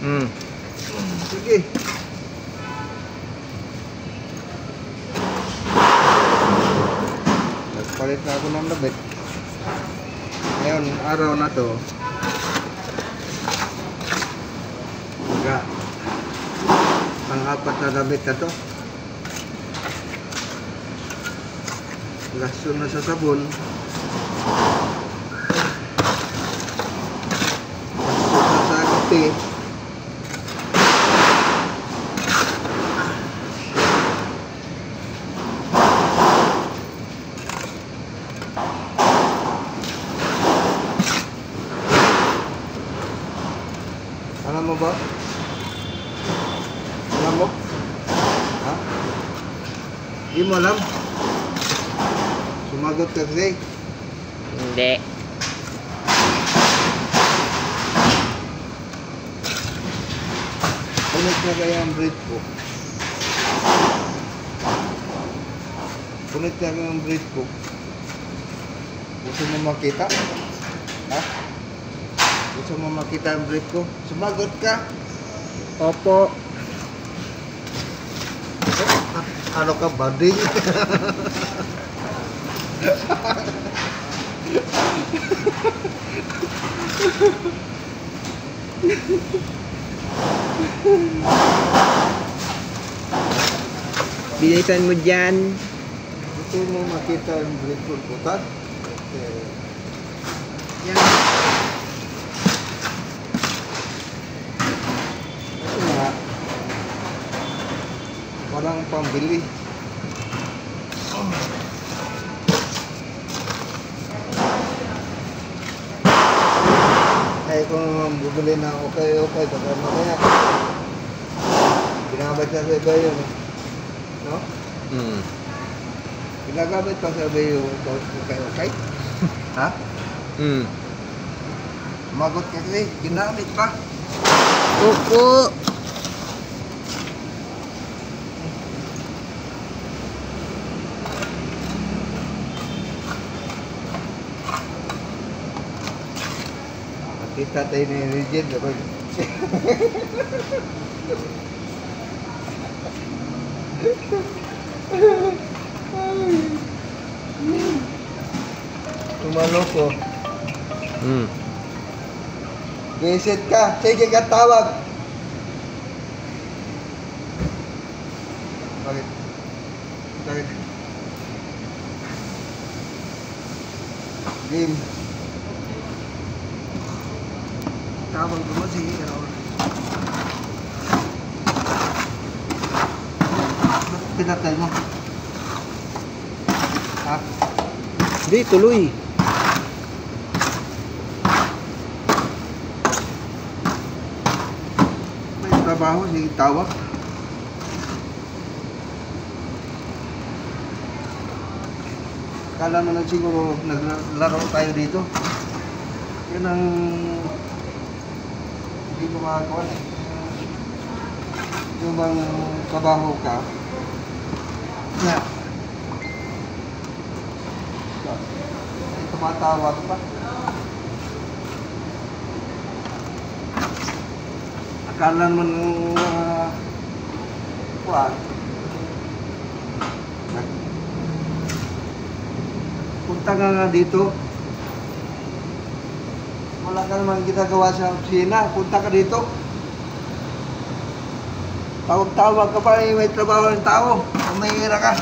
Sige. Nagpalit na ako ng labit. Ngayon, araw na to. Pang-apat na labit na to. Lason na sa sabon. Lason na sa kape. Alam mo ba? Alam mo? Ha? Di mo alam? Sumagot ka kasi? Hindi. Ulit na kaya ang bread ko. Ulit na kaya ang bread ko. Gusto mo makita? Ha? Gusto mo makita ang bread ko? Sumagot ka? Opo. Ano ka, bading? Bilisan mo dyan. Gusto mo makita ang bread ko, putat? Okay. Yan. Kasi nga, walang pambili. Ay kung bubili na okay, baka mamaya ginamit na sa iba yun, no? Ginagamit pa sa iba yung okay? Ha? Magot ka kasi, ginamit pa. Opo. Kita tayo ni Regine, diba? Tumalo ko. Visit ka, sige ka tawag. Bakit? Bakit? Game. Tawag ko mo, sige ka naman. Ba't pinatay mo? Ha? Hindi, tuloy. May trabaho, sige tawag. Kala mo na siguro naglaro tayo dito. Yan ang hindi ko makagawa eh. Yung bang trabaho ka na ay tumatawag pa. Akala mo nung punta nga dito. Wala ka naman ginagawa sa opisina, punta ka dito. Tawag-tawag ka pa, may trabaho ng tao. Umihira ka.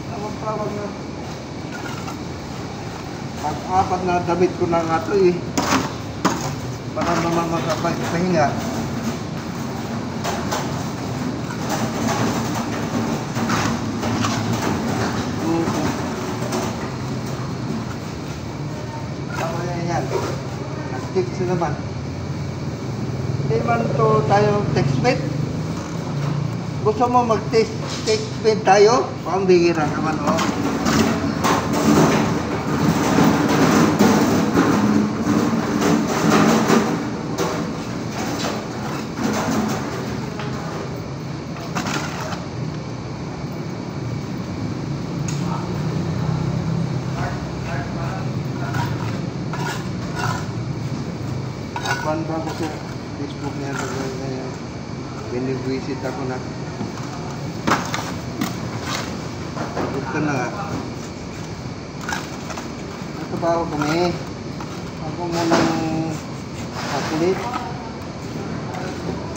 Tawag-tawag na. Pag-apat na damit ko na nga ito eh. Para naman makapahinga. Text naman. Hindi man to tayo textmate. Gusto mo mag-textmate tayo? Pambihira naman, oh. Binibwisit ako na. Pagod ka na. Ito ba ako kami? Ako munang kulit.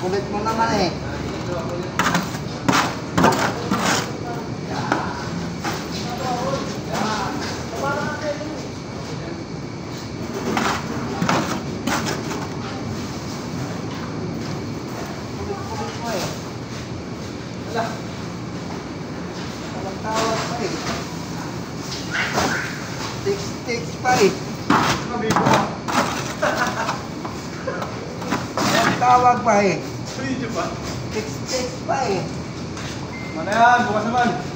Kulit mo naman eh. Walang tawag pa eh. Text pa eh. Walang tawag pa eh. Video pa? Text pa eh. Mana yan? Bukas naman.